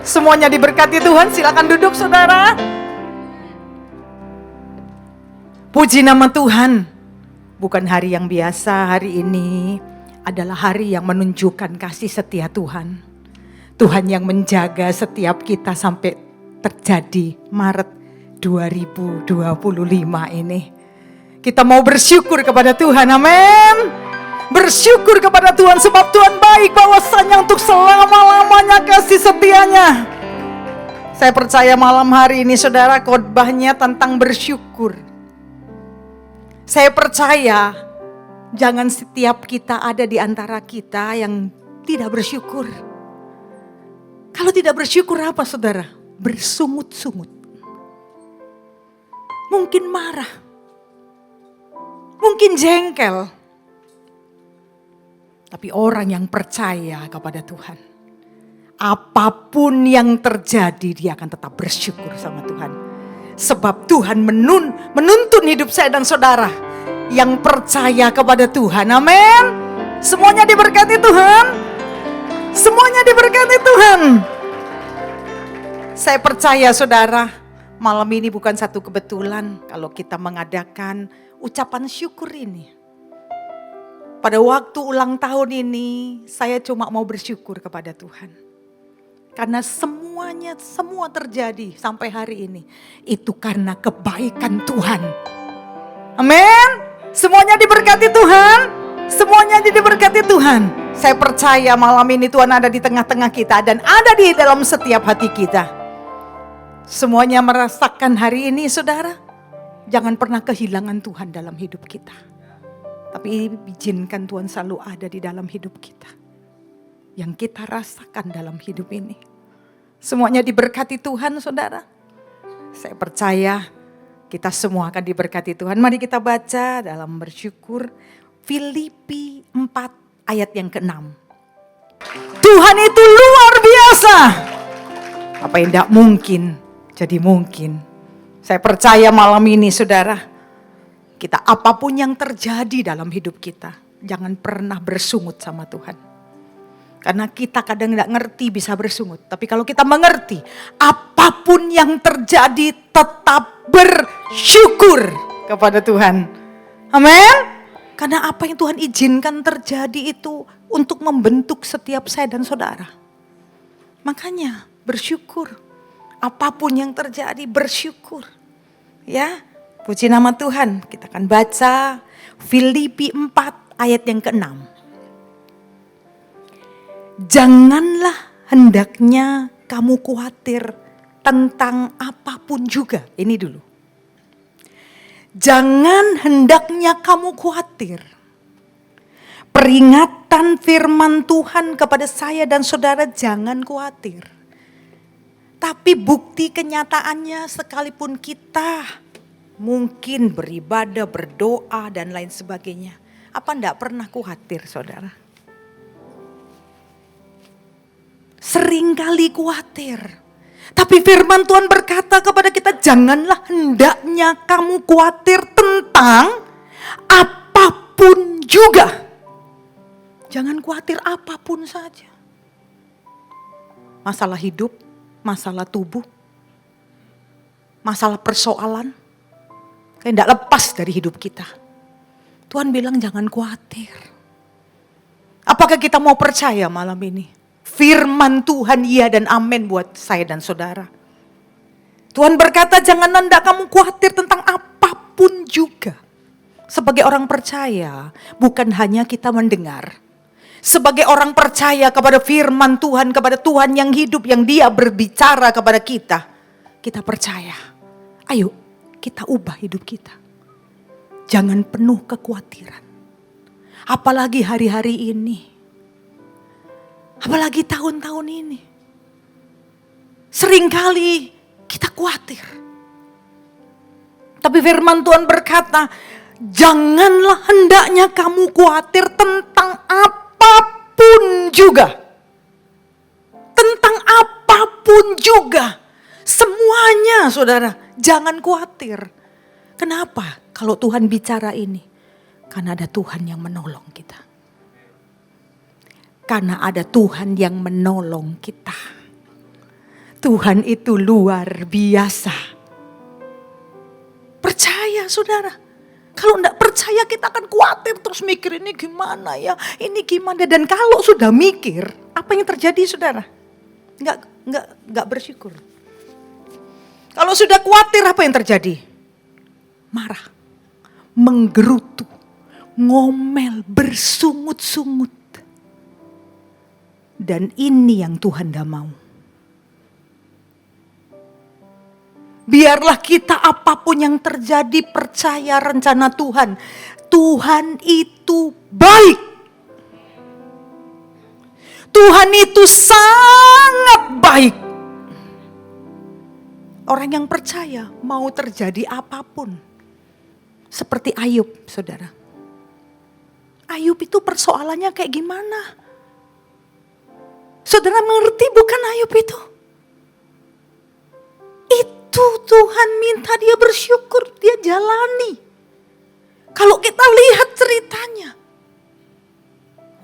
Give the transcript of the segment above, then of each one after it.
Semuanya diberkati Tuhan, silakan duduk saudara. Puji nama Tuhan. Bukan hari yang biasa, hari ini adalah hari yang menunjukkan kasih setia Tuhan. Tuhan yang menjaga setiap kita sampai terjadi Maret 2025 ini. Kita mau bersyukur kepada Tuhan, amin. Bersyukur kepada Tuhan sebab Tuhan baik, bahwasanya untuk selama-lamanya kasih setianya. Saya percaya malam hari ini saudara khotbahnya tentang bersyukur. Saya percaya jangan setiap kita ada di antara kita yang tidak bersyukur. Kalau tidak bersyukur apa saudara? Bersungut-sungut. Mungkin marah. Mungkin jengkel. Tapi orang yang percaya kepada Tuhan, apapun yang terjadi dia akan tetap bersyukur sama Tuhan. Sebab Tuhan menuntun hidup saya dan saudara yang percaya kepada Tuhan. Amin. Semuanya diberkati Tuhan. Semuanya diberkati Tuhan. Saya percaya saudara, malam ini bukan satu kebetulan kalau kita mengadakan ucapan syukur ini. Pada waktu ulang tahun ini, saya cuma mau bersyukur kepada Tuhan. Karena semua terjadi sampai hari ini. Itu karena kebaikan Tuhan. Amin. Semuanya diberkati Tuhan. Semuanya diberkati Tuhan. Saya percaya malam ini Tuhan ada di tengah-tengah kita. Dan ada di dalam setiap hati kita. Semuanya merasakan hari ini saudara. Jangan pernah kehilangan Tuhan dalam hidup kita. Tapi izinkan Tuhan selalu ada di dalam hidup kita. Yang kita rasakan dalam hidup ini. Semuanya diberkati Tuhan saudara. Saya percaya kita semua akan diberkati Tuhan. Mari kita baca dalam bersyukur. Filipi 4 ayat yang ke-6. Tuhan itu luar biasa. Apa yang tidak mungkin jadi mungkin. Saya percaya malam ini saudara. Kita apapun yang terjadi dalam hidup kita, jangan pernah bersungut sama Tuhan. Karena kita kadang tidak ngerti bisa bersungut. Tapi kalau kita mengerti, apapun yang terjadi tetap bersyukur kepada Tuhan. Amin. Karena apa yang Tuhan izinkan terjadi itu untuk membentuk setiap saya dan saudara. Makanya bersyukur. Apapun yang terjadi bersyukur. Ya. Puji nama Tuhan, kita akan baca Filipi 4 ayat yang ke-6. Janganlah hendaknya kamu khawatir tentang apapun juga. Ini dulu. Jangan hendaknya kamu khawatir. Peringatan firman Tuhan kepada saya dan saudara, jangan khawatir. Tapi bukti kenyataannya sekalipun kita mungkin beribadah, berdoa dan lain sebagainya. Apa enggak pernah khawatir saudara? Seringkali khawatir. Tapi firman Tuhan berkata kepada kita, janganlah hendaknya kamu khawatir tentang apapun juga. Jangan khawatir apapun saja. Masalah hidup, masalah tubuh, masalah persoalan. Tidak lepas dari hidup kita. Tuhan bilang jangan khawatir. Apakah kita mau percaya malam ini? Firman Tuhan iya dan amin buat saya dan saudara. Tuhan berkata jangan hendak kamu khawatir tentang apapun juga. Sebagai orang percaya bukan hanya kita mendengar. Sebagai orang percaya kepada firman Tuhan, kepada Tuhan yang hidup, yang dia berbicara kepada kita. Kita percaya. Ayo. Kita ubah hidup kita. Jangan penuh kekhawatiran. Apalagi hari-hari ini. Apalagi tahun-tahun ini. Seringkali kita khawatir. Tapi firman Tuhan berkata, janganlah hendaknya kamu khawatir tentang apapun juga. Tentang apapun juga. Semuanya saudara, jangan khawatir. Kenapa? Kalau Tuhan bicara ini. Karena ada Tuhan yang menolong kita. Karena ada Tuhan yang menolong kita. Tuhan itu luar biasa. Percaya saudara. Kalau enggak percaya kita akan khawatir terus mikir ini gimana ya, ini gimana. Dan kalau sudah mikir, apa yang terjadi saudara? Enggak bersyukur. Kalau sudah khawatir apa yang terjadi? Marah, menggerutu, ngomel, bersungut-sungut. Dan ini yang Tuhan tidak mau. Biarlah kita apapun yang terjadi percaya rencana Tuhan. Tuhan itu baik. Tuhan itu sangat baik. Orang yang percaya mau terjadi apapun. Seperti Ayub, saudara. Ayub itu persoalannya kayak gimana? Saudara mengerti bukan Ayub itu? Itu Tuhan minta dia bersyukur, dia jalani. Kalau kita lihat ceritanya.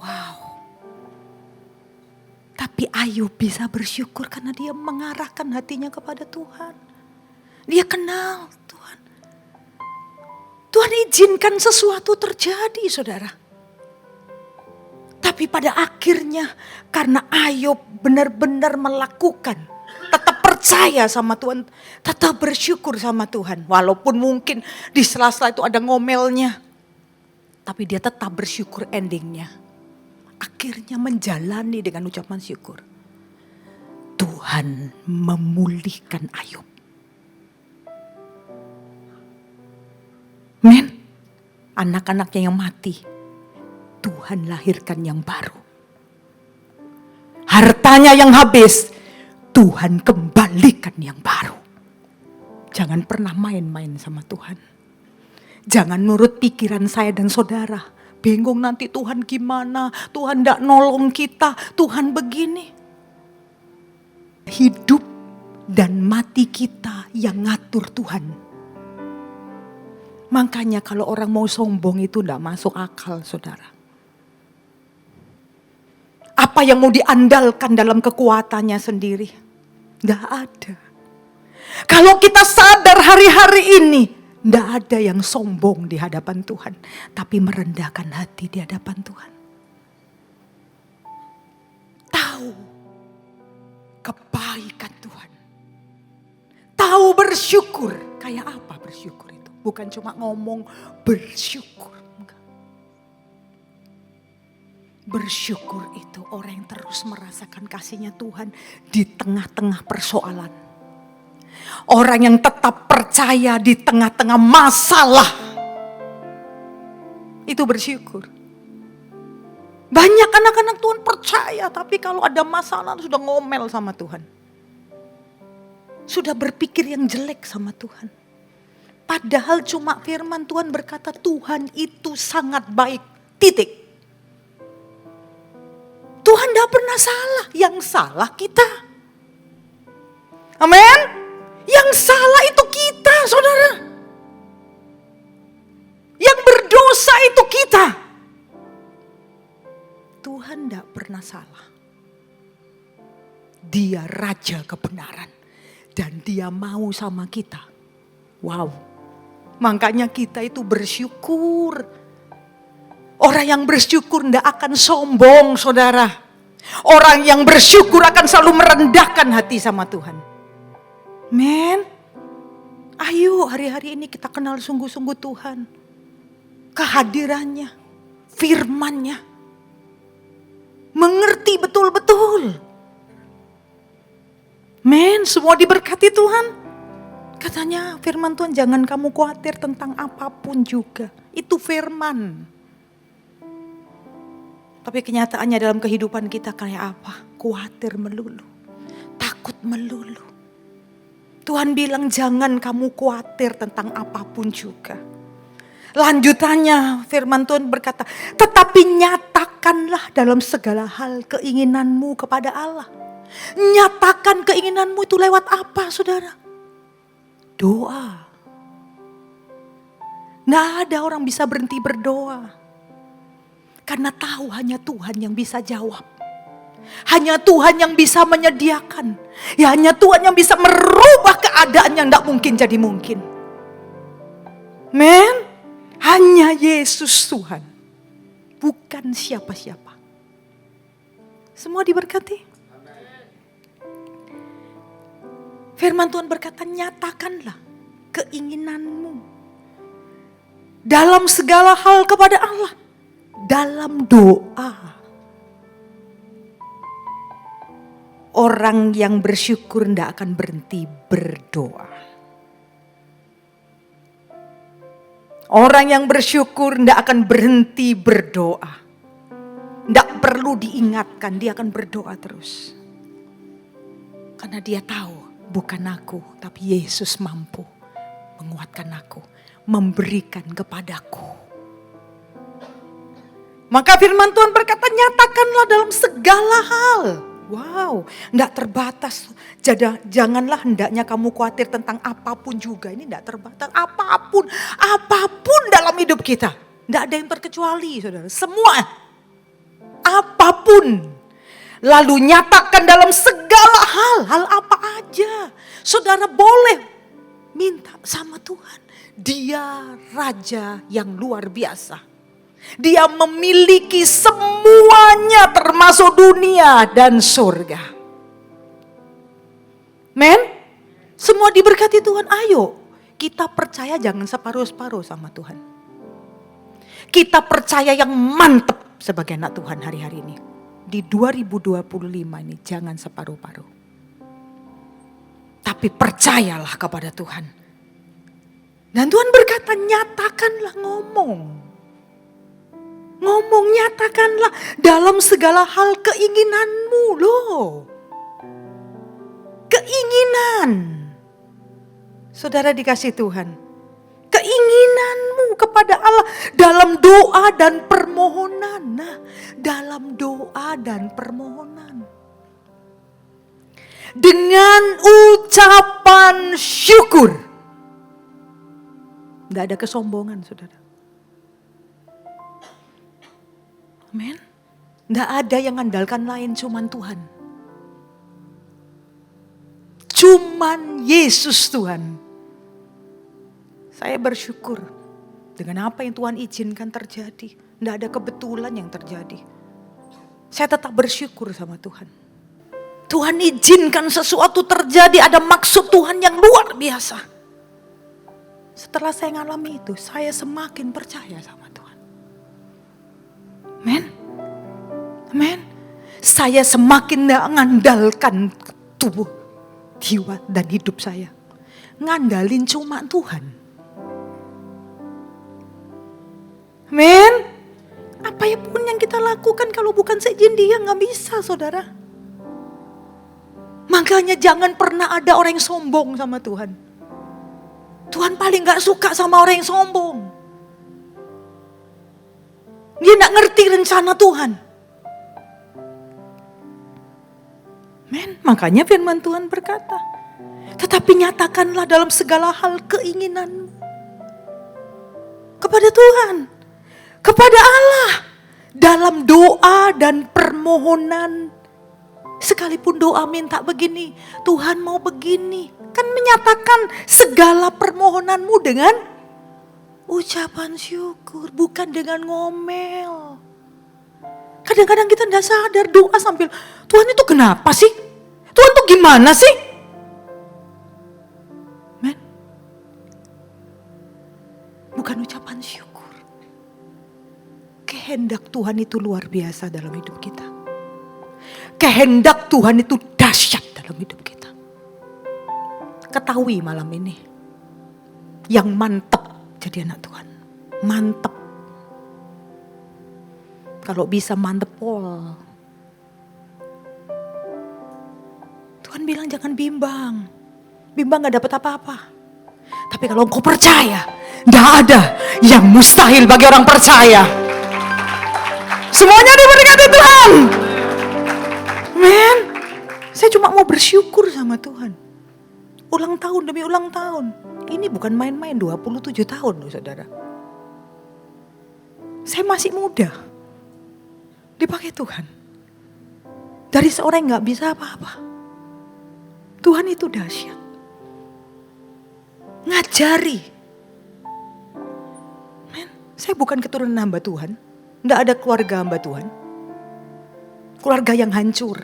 Wow. Tapi Ayub bisa bersyukur karena dia mengarahkan hatinya kepada Tuhan. Dia kenal Tuhan. Tuhan izinkan sesuatu terjadi, saudara. Tapi pada akhirnya karena Ayub benar-benar melakukan, tetap percaya sama Tuhan, tetap bersyukur sama Tuhan. Walaupun mungkin di sela-sela itu ada ngomelnya. Tapi dia tetap bersyukur endingnya. Akhirnya menjalani dengan ucapan syukur. Tuhan memulihkan Ayub. Men, anak-anaknya yang mati, Tuhan lahirkan yang baru. Hartanya yang habis, Tuhan kembalikan yang baru. Jangan pernah main-main sama Tuhan. Jangan nurut pikiran saya dan saudara. Bingung nanti Tuhan gimana, Tuhan gak nolong kita, Tuhan begini. Hidup dan mati kita yang ngatur Tuhan. Makanya kalau orang mau sombong itu gak masuk akal, saudara. Apa yang mau diandalkan dalam kekuatannya sendiri? Gak ada. Kalau kita sadar hari-hari ini, tidak ada yang sombong di hadapan Tuhan. Tapi merendahkan hati di hadapan Tuhan. Tahu kebaikan Tuhan. Tahu bersyukur. Kayak apa bersyukur itu? Bukan cuma ngomong bersyukur. Enggak. Bersyukur itu orang yang terus merasakan kasihnya Tuhan di tengah-tengah persoalan. Orang yang tetap percaya di tengah-tengah masalah. Itu bersyukur. Banyak anak-anak Tuhan percaya, tapi kalau ada masalah sudah ngomel sama Tuhan. Sudah berpikir yang jelek sama Tuhan. Padahal cuma firman Tuhan berkata Tuhan itu sangat baik. Titik. Tuhan tidak pernah salah, yang salah kita. Amin. Yang salah itu kita, saudara. Yang berdosa itu kita. Tuhan tidak pernah salah. Dia raja kebenaran. Dan dia mau sama kita. Wow. Makanya kita itu bersyukur. Orang yang bersyukur tidak akan sombong, saudara. Orang yang bersyukur akan selalu merendahkan hati sama Tuhan. Men, ayo hari-hari ini kita kenal sungguh-sungguh Tuhan. Kehadirannya, firman-Nya. Mengerti betul-betul. Men, semua diberkati Tuhan. Katanya firman Tuhan jangan kamu khawatir tentang apapun juga. Itu firman. Tapi kenyataannya dalam kehidupan kita kayak apa? Khawatir melulu. Takut melulu. Tuhan bilang jangan kamu khawatir tentang apapun juga. Lanjutannya firman Tuhan berkata, tetapi nyatakanlah dalam segala hal keinginanmu kepada Allah. Nyatakan keinginanmu itu lewat apa, saudara? Doa. Nggak ada orang bisa berhenti berdoa. Karena tahu hanya Tuhan yang bisa jawab. Hanya Tuhan yang bisa menyediakan. Ya hanya Tuhan yang bisa merubah keadaan yang tidak mungkin jadi mungkin. Men, hanya Yesus Tuhan. Bukan siapa-siapa. Semua diberkati. Firman Tuhan berkata, nyatakanlah keinginanmu dalam segala hal kepada Allah. Dalam doa. Orang yang bersyukur tidak akan berhenti berdoa. Orang yang bersyukur tidak akan berhenti berdoa. Tidak perlu diingatkan, dia akan berdoa terus. Karena dia tahu, bukan aku, tapi Yesus mampu menguatkan aku, memberikan kepadaku. Maka firman Tuhan berkata, nyatakanlah dalam segala hal. Wow, tidak terbatas. Janganlah hendaknya kamu khawatir tentang apapun juga. Ini tidak terbatas, apapun dalam hidup kita. Tidak ada yang terkecuali, saudara. Semua, apapun. Lalu nyatakan dalam segala hal apa aja. Saudara boleh minta sama Tuhan. Dia Raja yang luar biasa. Dia memiliki semuanya termasuk dunia dan surga. Men, semua diberkati Tuhan. Ayo, kita percaya jangan separuh-separuh sama Tuhan. Kita percaya yang mantap sebagai anak Tuhan hari-hari ini. Di 2025 ini jangan separuh-paruh. Tapi percayalah kepada Tuhan. Dan Tuhan berkata, nyatakanlah, ngomong, nyatakanlah dalam segala hal keinginanmu loh. Keinginan. Saudara dikasih Tuhan. Keinginanmu kepada Allah dalam doa dan permohonan. Nah, dalam doa dan permohonan. Dengan ucapan syukur. Tidak ada kesombongan, saudara. Amin. Tidak ada yang mengandalkan lain, cuman Tuhan. Cuman Yesus Tuhan. Saya bersyukur dengan apa yang Tuhan izinkan terjadi. Tidak ada kebetulan yang terjadi. Saya tetap bersyukur sama Tuhan. Tuhan izinkan sesuatu terjadi, ada maksud Tuhan yang luar biasa. Setelah saya ngalami itu, saya semakin percaya sama Tuhan. Amen. Amen. Saya semakin mengandalkan tubuh, jiwa dan hidup saya. Ngandalin cuma Tuhan. Amen. Apa pun yang kita lakukan kalau bukan seizin Dia gak bisa, saudara. Makanya jangan pernah ada orang yang sombong sama Tuhan. Tuhan paling gak suka sama orang yang sombong. Dia gak ngerti rencana Tuhan. Amen. Makanya firman Tuhan berkata, tetapi nyatakanlah dalam segala hal keinginanmu kepada Tuhan, kepada Allah, dalam doa dan permohonan. Sekalipun doa minta begini, Tuhan mau begini, kan menyatakan segala permohonanmu dengan ucapan syukur, bukan dengan ngomel. Kadang-kadang kita tidak sadar doa sambil, Tuhan itu kenapa sih? Tuhan itu gimana sih? Men, bukan ucapan syukur. Kehendak Tuhan itu luar biasa dalam hidup kita. Kehendak Tuhan itu dahsyat dalam hidup kita. Ketahui malam ini, yang mantap jadi anak Tuhan. Mantap. Kalau bisa mantep pol. Tuhan bilang jangan bimbang. Bimbang gak dapat apa-apa. Tapi kalau engkau percaya, gak ada yang mustahil bagi orang percaya. Semuanya diberkati Tuhan. Men, saya cuma mau bersyukur sama Tuhan. Ulang tahun demi ulang tahun. Ini bukan main-main, 27 tahun loh saudara. Saya masih muda. Dipakai Tuhan. Dari seorang yang gak bisa apa-apa. Tuhan itu dahsyat. Ngajari. Saya bukan keturunan hamba Tuhan. Tidak ada keluarga hamba Tuhan. Keluarga yang hancur.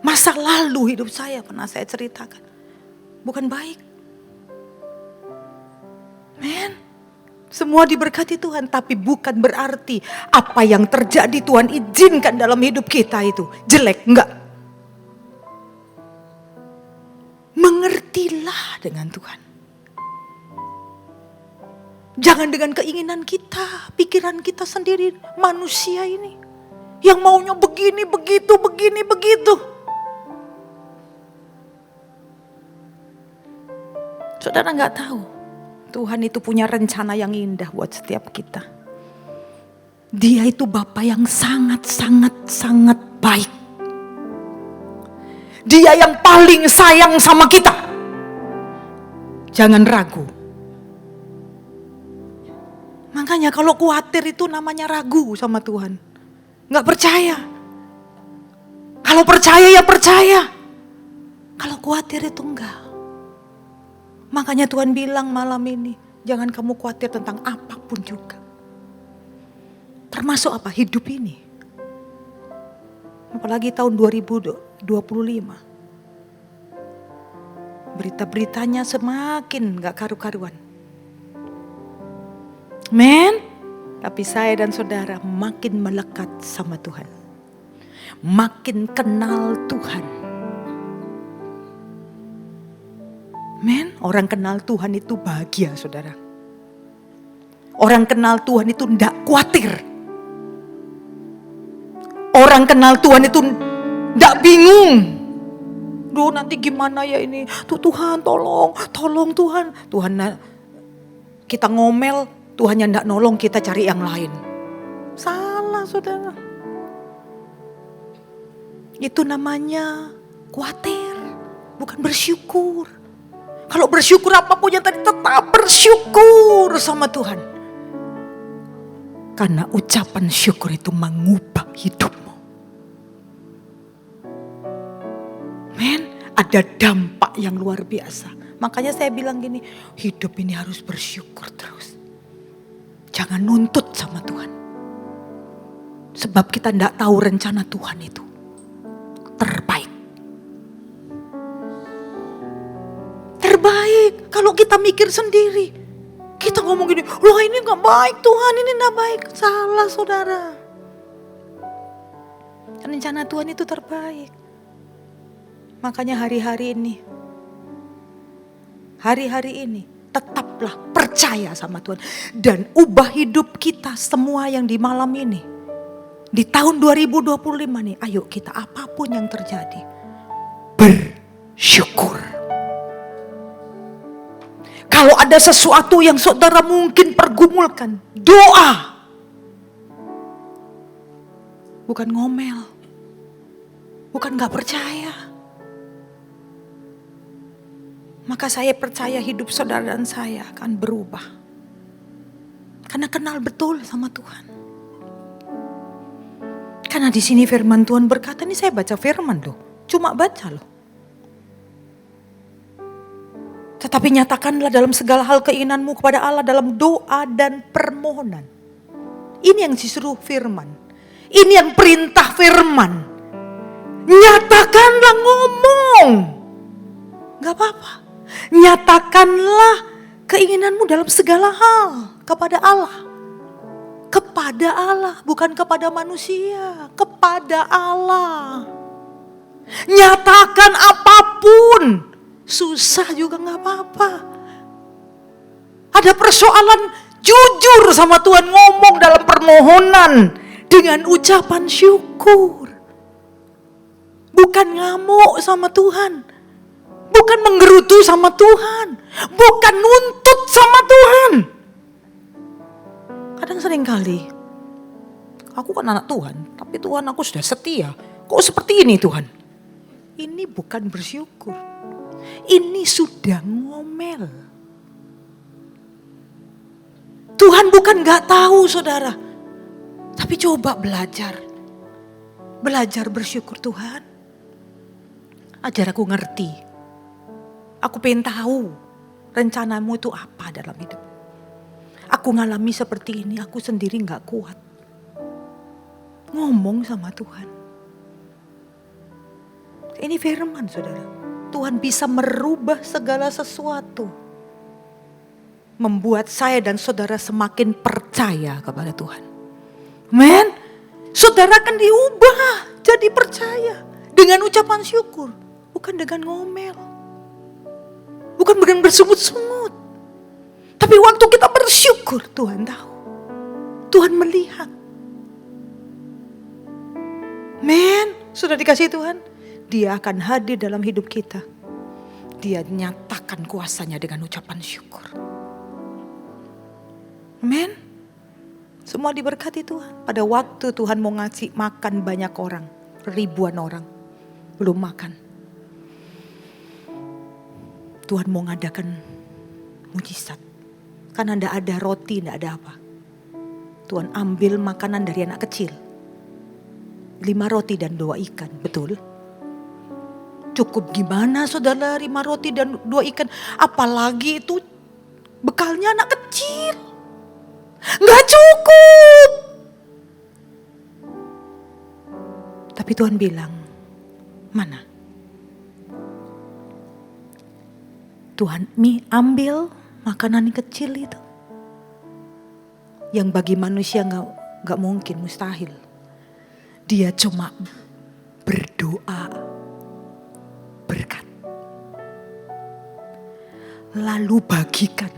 Masa lalu hidup saya pernah saya ceritakan. Bukan baik. Semua diberkati Tuhan. Tapi bukan berarti apa yang terjadi Tuhan izinkan dalam hidup kita itu jelek. Enggak. Mengertilah dengan Tuhan. Jangan dengan keinginan kita, pikiran kita sendiri, manusia ini. Yang maunya begini, begitu, begini, begitu. Saudara gak tahu, Tuhan itu punya rencana yang indah buat setiap kita. Dia itu Bapa yang sangat baik. Dia yang paling sayang sama kita. Jangan ragu. Makanya kalau khawatir itu namanya ragu sama Tuhan. Gak percaya. Kalau percaya ya percaya. Kalau khawatir itu enggak. Makanya Tuhan bilang malam ini, jangan kamu khawatir tentang apapun juga. Termasuk apa? Hidup ini. Apalagi tahun 2025. Berita-beritanya semakin gak karu-karuan. Tapi saya dan saudara makin melekat sama Tuhan. Makin kenal Tuhan. Orang kenal Tuhan itu bahagia, saudara. Orang kenal Tuhan itu tidak khawatir. Orang kenal Tuhan itu tidak bingung. Duh, nanti gimana ya ini? Tuhan tolong Tuhan. Tuhan kita ngomel, Tuhannya tidak nolong, kita cari yang lain. Salah, saudara. Itu namanya khawatir, bukan bersyukur. Kalau bersyukur apapun yang tadi, tetap bersyukur sama Tuhan. Karena ucapan syukur itu mengubah hidupmu. Ada dampak yang luar biasa. Makanya saya bilang gini, hidup ini harus bersyukur terus. Jangan nuntut sama Tuhan. Sebab kita tidak tahu rencana Tuhan itu terbaik. Terbaik kalau kita mikir sendiri. Kita ngomong gini, loh ini gak baik Tuhan, ini gak baik. Salah, saudara. Rencana Tuhan itu terbaik. Makanya hari-hari ini tetaplah percaya sama Tuhan. Dan ubah hidup kita semua yang di malam ini. Di tahun 2025 nih, ayo kita apapun yang terjadi, bersyukur. Kalau ada sesuatu yang saudara mungkin pergumulkan, doa. Bukan ngomel. Bukan gak percaya. Maka saya percaya hidup saudara dan saya akan berubah. Karena kenal betul sama Tuhan. Karena di sini firman Tuhan berkata, ini saya baca firman loh. Cuma baca loh. Tetapi nyatakanlah dalam segala hal keinginanmu kepada Allah dalam doa dan permohonan. Ini yang disuruh firman. Ini yang perintah firman. Nyatakanlah, ngomong. Gak apa-apa. Nyatakanlah keinginanmu dalam segala hal kepada Allah. Kepada Allah, bukan kepada manusia. Kepada Allah. Nyatakan apapun. Susah juga gak apa-apa. Ada persoalan, jujur sama Tuhan, ngomong dalam permohonan dengan ucapan syukur. Bukan ngamuk sama Tuhan. Bukan menggerutu sama Tuhan. Bukan nuntut sama Tuhan. Kadang sering kali, aku kan anak Tuhan, tapi Tuhan aku sudah setia. Kok seperti ini Tuhan? Ini bukan bersyukur. Ini sudah ngomel. Tuhan bukan gak tahu, saudara. Tapi coba belajar. Belajar bersyukur Tuhan. Ajar aku ngerti. Aku pengen tahu rencanamu itu apa dalam hidup. Aku ngalami seperti ini, aku sendiri gak kuat. Ngomong sama Tuhan. Ini firman saudara. Tuhan bisa merubah segala sesuatu. Membuat saya dan saudara semakin percaya kepada Tuhan. Amen. Saudara akan diubah jadi percaya. Dengan ucapan syukur. Bukan dengan ngomel. Bukan dengan bersungut-sungut. Tapi waktu kita bersyukur Tuhan tahu. Tuhan melihat. Men, sudah dikasih Tuhan. Dia akan hadir dalam hidup kita. Dia nyatakan kuasanya dengan ucapan syukur. Amen. Semua diberkati Tuhan. Pada waktu Tuhan mau ngasih makan banyak orang. Ribuan orang. Belum makan. Tuhan mau ngadakan mujizat. Karena tidak ada roti, tidak ada apa. Tuhan ambil makanan dari anak kecil. 5 roti dan 2 ikan, betul? Cukup gimana saudara 5 roti dan 2 ikan? Apalagi itu bekalnya anak kecil. Gak cukup. Tapi Tuhan bilang, mana? Tuhan ambil makanan yang kecil itu. Yang bagi manusia gak mungkin, mustahil. Dia cuma berdoa berkat. Lalu bagikan.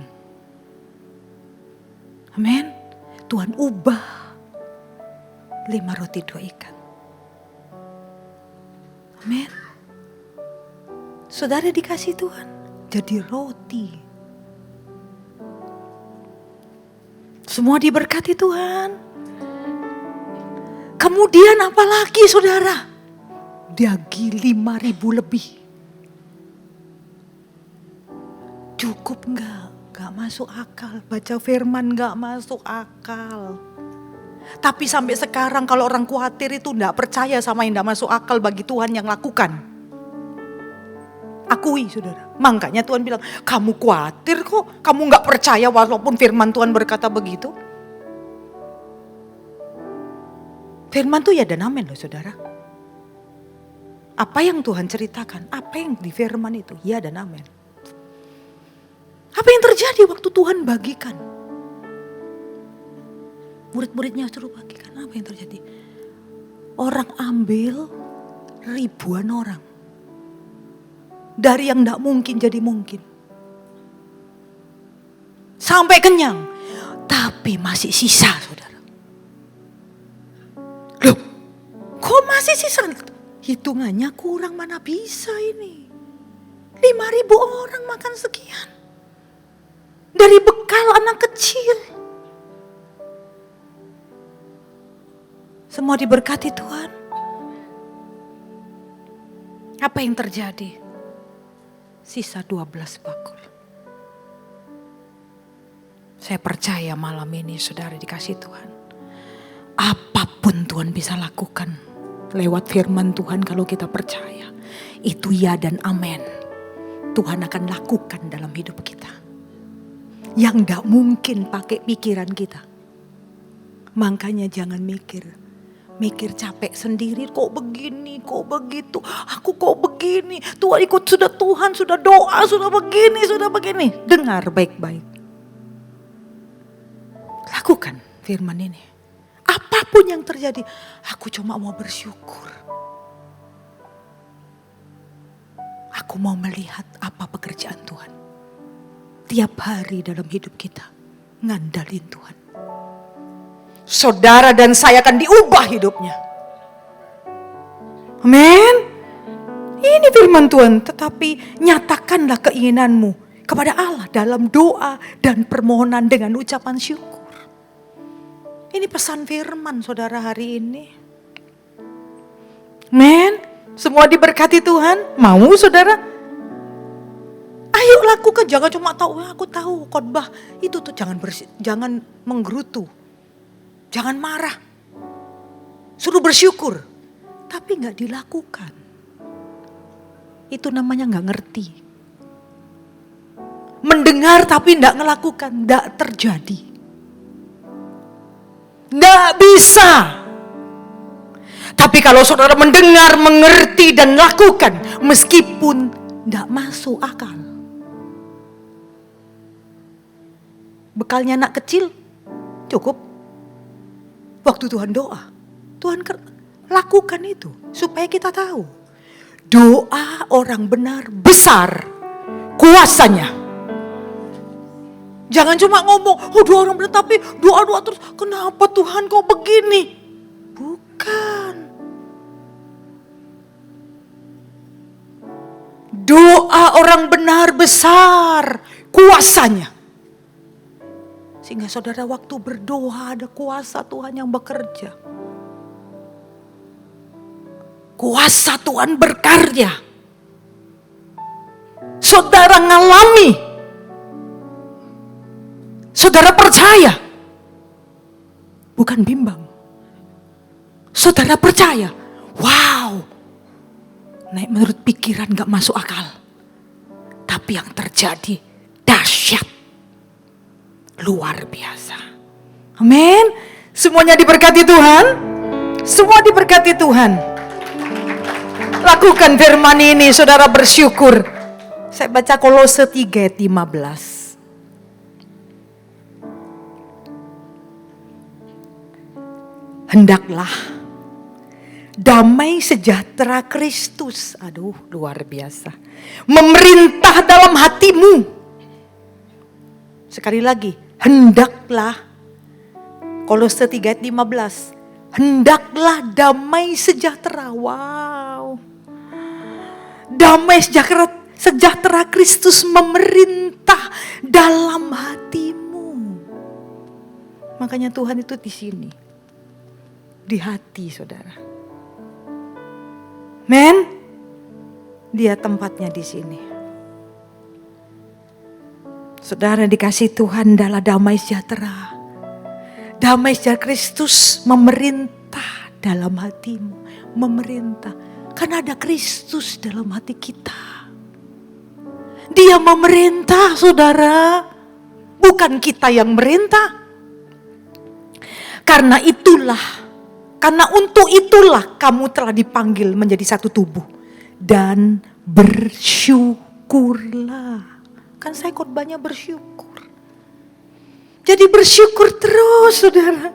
Amin. Tuhan ubah 5 roti 2 ikan. Amin. Saudara dikasih Tuhan jadi roti. Semua diberkati Tuhan. Kemudian apalagi saudara? Daging 5.000 lebih. Cukup enggak? Gak masuk akal. Baca firman gak masuk akal. Tapi sampai sekarang kalau orang khawatir itu gak percaya sama yang gak masuk akal bagi Tuhan yang lakukan. Akui saudara. Makanya Tuhan bilang, kamu khawatir kok. Kamu gak percaya walaupun firman Tuhan berkata begitu. Firman tuh ya dan amin loh saudara. Apa yang Tuhan ceritakan, apa yang di firman itu, ya dan amin. Apa yang terjadi waktu Tuhan bagikan? Murid-muridnya suruh bagikan, apa yang terjadi? Orang ambil ribuan orang. Dari yang gak mungkin jadi mungkin. Sampai kenyang. Tapi masih sisa saudara. Loh, kok masih sisa? Hitungannya kurang, mana bisa ini. 5.000 orang makan sekian. Dari bekal anak kecil. Semua diberkati Tuhan. Apa yang terjadi? Sisa 12 bakul. Saya percaya malam ini saudara dikasih Tuhan. Apapun Tuhan bisa lakukan lewat firman Tuhan kalau kita percaya. Itu ya dan amin. Tuhan akan lakukan dalam hidup kita. Yang gak mungkin pakai pikiran kita. Makanya jangan mikir capek sendiri, kok begini, kok begitu, aku kok begini. Tuhan ikut Tuhan sudah doa, sudah begini. Dengar baik-baik. Lakukan firman ini. Apapun yang terjadi, aku cuma mau bersyukur. Aku mau melihat apa pekerjaan Tuhan. Tiap hari dalam hidup kita, ngandalin Tuhan. Saudara dan saya akan diubah hidupnya. Amin. Ini firman Tuhan, tetapi nyatakanlah keinginanmu kepada Allah dalam doa dan permohonan dengan ucapan syukur. Ini pesan firman saudara hari ini. Amin. Semua diberkati Tuhan. Mau saudara? Ayo lakukan, jangan cuma tahu, aku tahu khotbah itu tuh, jangan menggerutu. Jangan marah. Suruh bersyukur. tapi nggak dilakukan. Itu namanya nggak ngerti. Mendengar tapi nggak ngelakukan, nggak terjadi. Nggak bisa. Tapi kalau saudara mendengar, mengerti dan lakukan, meskipun nggak masuk akal. Bekalnya anak kecil cukup. Waktu Tuhan doa, Tuhan lakukan itu supaya kita tahu. Doa orang benar besar kuasanya. Jangan cuma ngomong, oh doa orang benar tapi doa-doa terus. Kenapa Tuhan kok begini? Bukan. Doa orang benar besar kuasanya. Sehingga saudara waktu berdoa ada kuasa Tuhan yang bekerja. Kuasa Tuhan berkarya. Saudara ngalami. Saudara percaya. Bukan bimbang. Saudara percaya. Wow. Naik menurut pikiran gak masuk akal. Tapi yang terjadi dahsyat. Luar biasa. Amin. Semuanya diberkati Tuhan. Semua diberkati Tuhan. Lakukan firman ini, saudara bersyukur. Saya baca Kolose 3 ayat 15. Hendaklah damai sejahtera Kristus, aduh luar biasa, memerintah dalam hatimu. Sekali lagi, hendaklah, Kolose 3 ayat 15. Hendaklah damai sejahtera. Wow. Damai sejahtera Kristus memerintah dalam hatimu. Makanya Tuhan itu di sini. Di hati saudara. Men, dia tempatnya di sini. Saudara dikasih Tuhan adalah damai sejahtera. Damai sejahtera Kristus memerintah dalam hatimu. Memerintah. Karena ada Kristus dalam hati kita. Dia memerintah saudara. Bukan kita yang merintah. Karena untuk itulah kamu telah dipanggil menjadi satu tubuh. Dan bersyukurlah. Kan saya khotbahnya bersyukur. Jadi bersyukur terus saudara.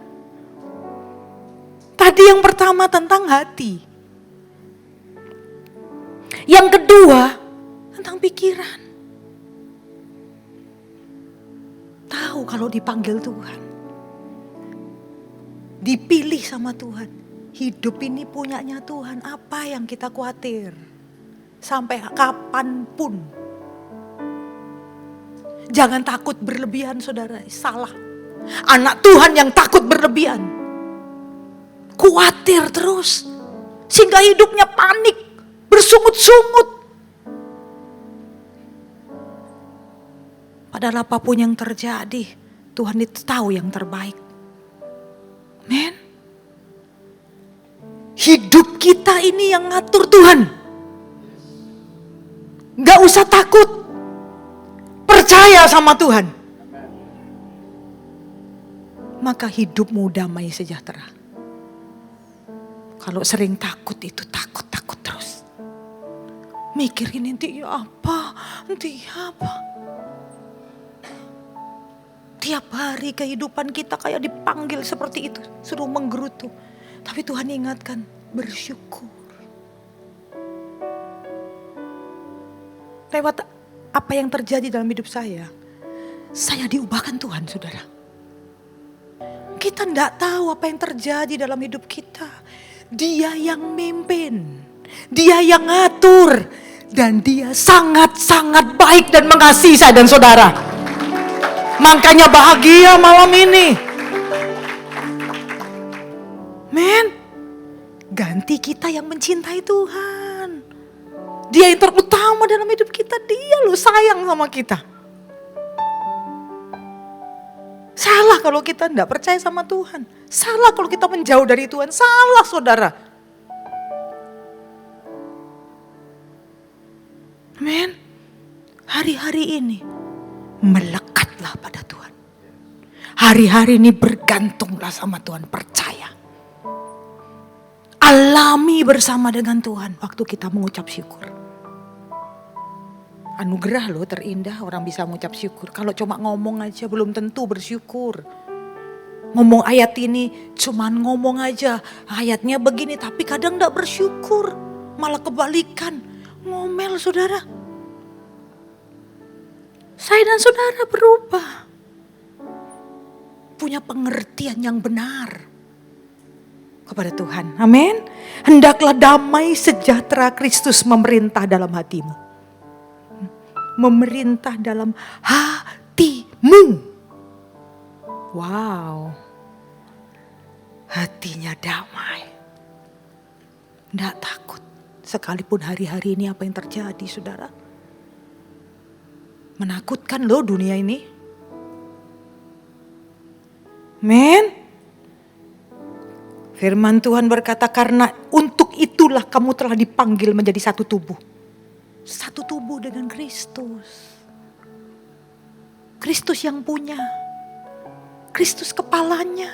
Tadi yang pertama tentang hati. Yang kedua tentang pikiran. Tahu kalau dipanggil Tuhan. Dipilih sama Tuhan. Hidup ini punyanya Tuhan. Apa yang kita khawatir? Sampai kapanpun. Jangan takut berlebihan saudara. Salah. Anak Tuhan yang takut berlebihan. Khawatir terus. Sehingga hidupnya panik. Bersungut-sungut. Padahal apapun yang terjadi. Tuhan itu tahu yang terbaik. Men. Hidup kita ini yang ngatur Tuhan. Gak usah takut. Percaya sama Tuhan. Maka hidupmu damai sejahtera. Kalau sering takut itu takut terus. Mikirin nanti apa. Tiap hari kehidupan kita kayak dipanggil seperti itu. Suruh menggerutu. Tapi Tuhan ingatkan, bersyukur. Lewat apa yang terjadi dalam hidup saya diubahkan Tuhan saudara. Kita tidak tahu apa yang terjadi dalam hidup kita. Dia yang mimpin. Dia yang ngatur. Dan dia sangat-sangat baik dan mengasihi saya dan saudara. Makanya bahagia malam ini. Men, ganti kita yang mencintai Tuhan. Dia yang terutama dalam hidup kita. Dia loh sayang sama kita. Salah kalau kita tidak percaya sama Tuhan. Salah kalau kita menjauh dari Tuhan. Salah saudara. Amin. Hari-hari ini melekatlah pada Tuhan. Hari-hari ini bergantunglah sama Tuhan, percaya. Alami bersama dengan Tuhan waktu kita mengucap syukur. Anugerah loh terindah orang bisa mengucap syukur. Kalau cuma ngomong aja belum tentu bersyukur. Ngomong ayat ini cuman ngomong aja. Ayatnya begini tapi kadang gak bersyukur. Malah kebalikan. Ngomel saudara. Saya dan saudara berubah. Punya pengertian yang benar kepada Tuhan. Amin. Hendaklah damai sejahtera Kristus memerintah dalam hatimu. Memerintah dalam hatimu. Wow. Hatinya damai. Tidak takut. Sekalipun hari-hari ini apa yang terjadi saudara. Menakutkan loh dunia ini. Amin. Firman Tuhan berkata karena untuk itulah kamu telah dipanggil menjadi satu tubuh. Satu tubuh dengan Kristus. Kristus yang punya. Kristus kepalanya.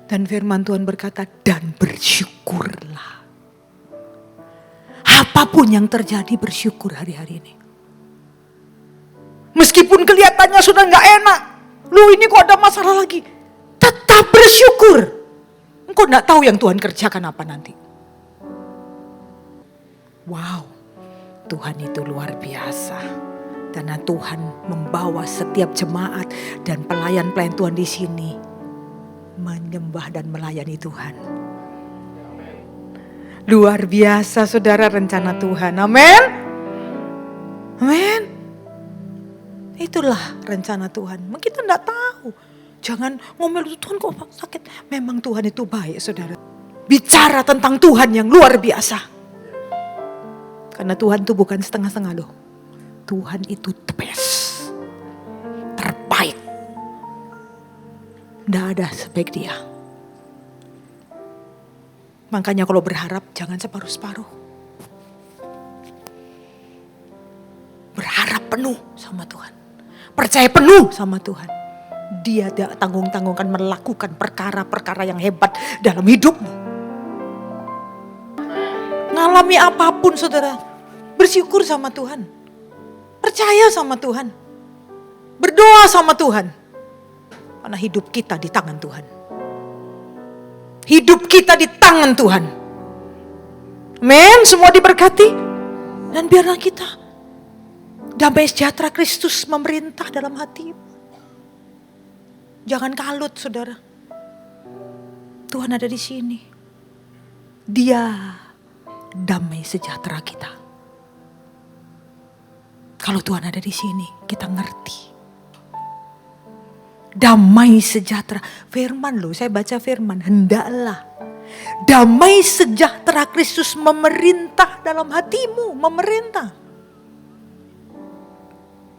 Dan firman Tuhan berkata dan bersyukurlah. Apapun yang terjadi bersyukur hari-hari ini. Meskipun kelihatannya sudah gak enak. Lu ini kok ada masalah lagi. Tetap bersyukur. Engkau gak tahu yang Tuhan kerjakan apa nanti. Wow. Tuhan itu luar biasa. Karena Tuhan membawa setiap jemaat dan pelayan-pelayan Tuhan di sini. Menyembah dan melayani Tuhan. Luar biasa saudara rencana Tuhan. Amin. Amin. Itulah rencana Tuhan. Kita enggak tahu. Jangan ngomel Tuhan kok sakit. Memang Tuhan itu baik saudara. Bicara tentang Tuhan yang luar biasa. Karena Tuhan itu bukan setengah-setengah loh. Tuhan itu the best. Terbaik. Enggak ada sebaik dia. Makanya kalau berharap jangan separuh-separuh. Berharap penuh sama Tuhan. Percaya penuh sama Tuhan. Dia tidak tanggung-tanggungkan melakukan perkara-perkara yang hebat dalam hidupmu. Ngalami apapun saudara. Bersyukur sama Tuhan. Percaya sama Tuhan. Berdoa sama Tuhan. Karena hidup kita di tangan Tuhan. Hidup kita di tangan Tuhan. Amin. Semua diberkati. Dan biarlah kita damai sejahtera Kristus memerintah dalam hati. Jangan kalut saudara. Tuhan ada di sini. Dia damai sejahtera kita. Kalau Tuhan ada di sini, kita ngerti. Damai sejahtera. Firman loh, saya baca firman. Hendaklah damai sejahtera Kristus memerintah dalam hatimu. Memerintah.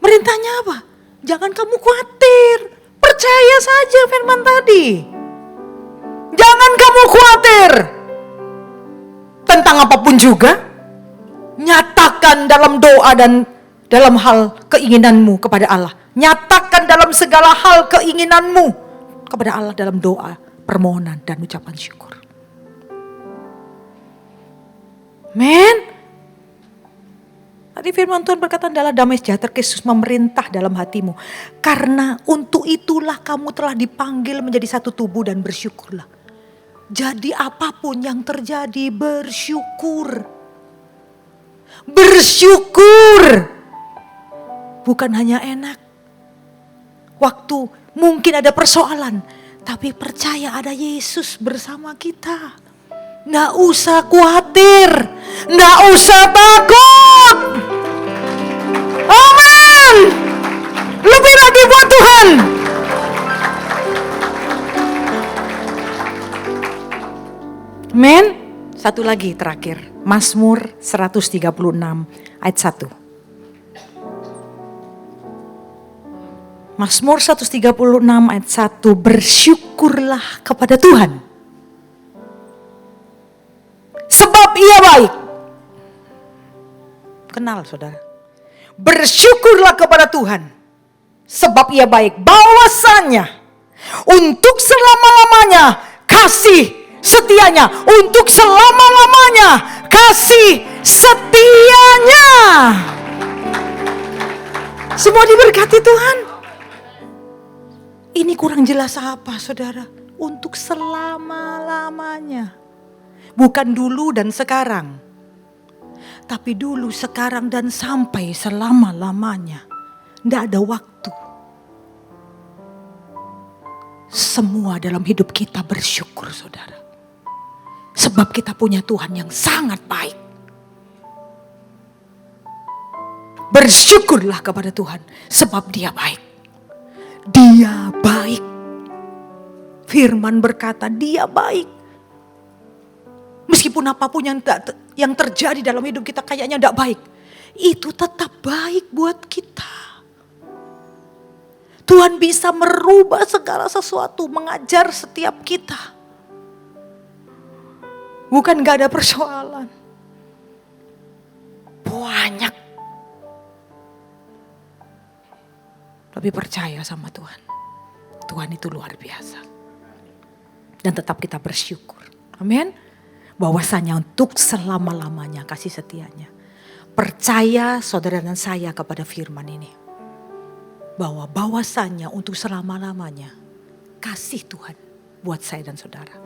Merintahnya apa? Jangan kamu khawatir. Percaya saja firman tadi. Jangan kamu khawatir. Tentang apapun juga. Nyatakan dalam doa dan dalam hal keinginanmu kepada Allah. Nyatakan dalam segala hal keinginanmu kepada Allah dalam doa, permohonan dan ucapan syukur. Amin. Tadi firman Tuhan berkata adalah damai sejahtera Kristus memerintah dalam hatimu. Karena untuk itulah kamu telah dipanggil menjadi satu tubuh dan bersyukurlah. Jadi apapun yang terjadi bersyukur. Bersyukur. Bukan hanya enak. Waktu mungkin ada persoalan. Tapi percaya ada Yesus bersama kita. Nggak usah khawatir. Nggak usah takut. Amin. Lebih lagi buat Tuhan. Amin. Satu lagi terakhir. Mazmur 136 ayat 1. Mazmur 136 ayat 1. Bersyukurlah kepada Tuhan. Sebab ia baik. kenal, saudara. Bersyukurlah kepada Tuhan, sebab Ia baik. Bahwasanya untuk selama-lamanya kasih setianya. Untuk selama-lamanya kasih setianya. Semua diberkati Tuhan. Ini kurang jelas apa, saudara? Untuk selama-lamanya. Bukan dulu dan sekarang. Tapi dulu, sekarang, dan sampai selama-lamanya. Tidak ada waktu. Semua dalam hidup kita bersyukur, saudara. Sebab kita punya Tuhan yang sangat baik. Bersyukurlah kepada Tuhan, sebab Dia baik. Dia baik. Firman berkata, Dia baik. Meskipun apapun yang terjadi dalam hidup kita kayaknya tidak baik, itu tetap baik buat kita. Tuhan bisa merubah segala sesuatu, mengajar setiap kita. Bukan gak ada persoalan. Banyak. Tapi percaya sama Tuhan. Tuhan itu luar biasa. Dan tetap kita bersyukur. Amin. Bahwasanya untuk selama-lamanya kasih setianya. Percaya saudara dan saya kepada firman ini. Bahwasanya untuk selama-lamanya kasih Tuhan buat saya dan saudara.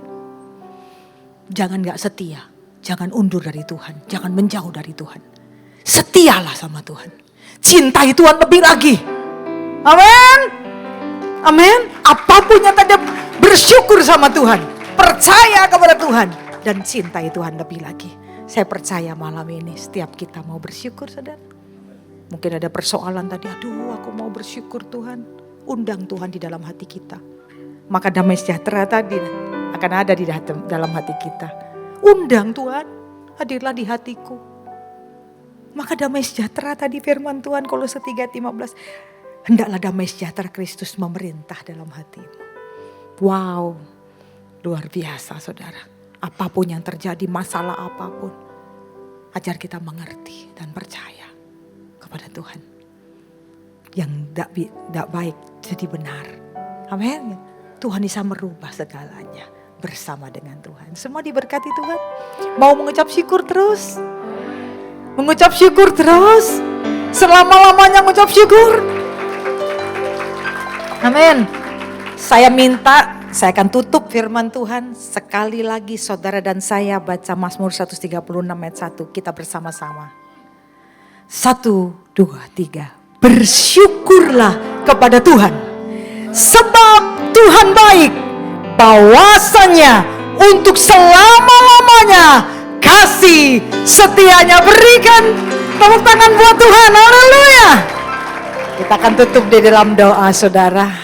Jangan gak setia, jangan undur dari Tuhan, jangan menjauh dari Tuhan. Setialah sama Tuhan. Cintai Tuhan lebih lagi. Amin. Amin. Apapun yang tadi bersyukur sama Tuhan. Percaya kepada Tuhan. Dan cintai Tuhan lebih lagi. Saya percaya malam ini setiap kita mau bersyukur, saudara. Mungkin ada persoalan tadi, aduh aku mau bersyukur Tuhan. Undang Tuhan di dalam hati kita. Maka damai sejahtera tadi akan ada di dalam hati kita. Undang Tuhan, hadirlah di hatiku. Maka damai sejahtera tadi firman Tuhan Kolose 3:15. Hendaklah damai sejahtera Kristus memerintah dalam hatimu. Wow, luar biasa saudara. Apapun yang terjadi, masalah apapun. Ajar kita mengerti dan percaya kepada Tuhan. Yang tidak baik jadi benar. Amin. Tuhan bisa merubah segalanya bersama dengan Tuhan. Semua diberkati Tuhan. Mau mengucap syukur terus. Mengucap syukur terus. Selama-lamanya mengucap syukur. Amin. Saya minta, saya akan tutup firman Tuhan. Sekali lagi saudara dan saya baca Mazmur 136 ayat 1. Kita bersama-sama. 1, 2, 3. Bersyukurlah kepada Tuhan. Sebab Tuhan baik. Bahwasanya untuk selama-lamanya kasih setianya. Berikan tepuk tangan buat Tuhan. Haleluya. Kita akan tutup di dalam doa saudara.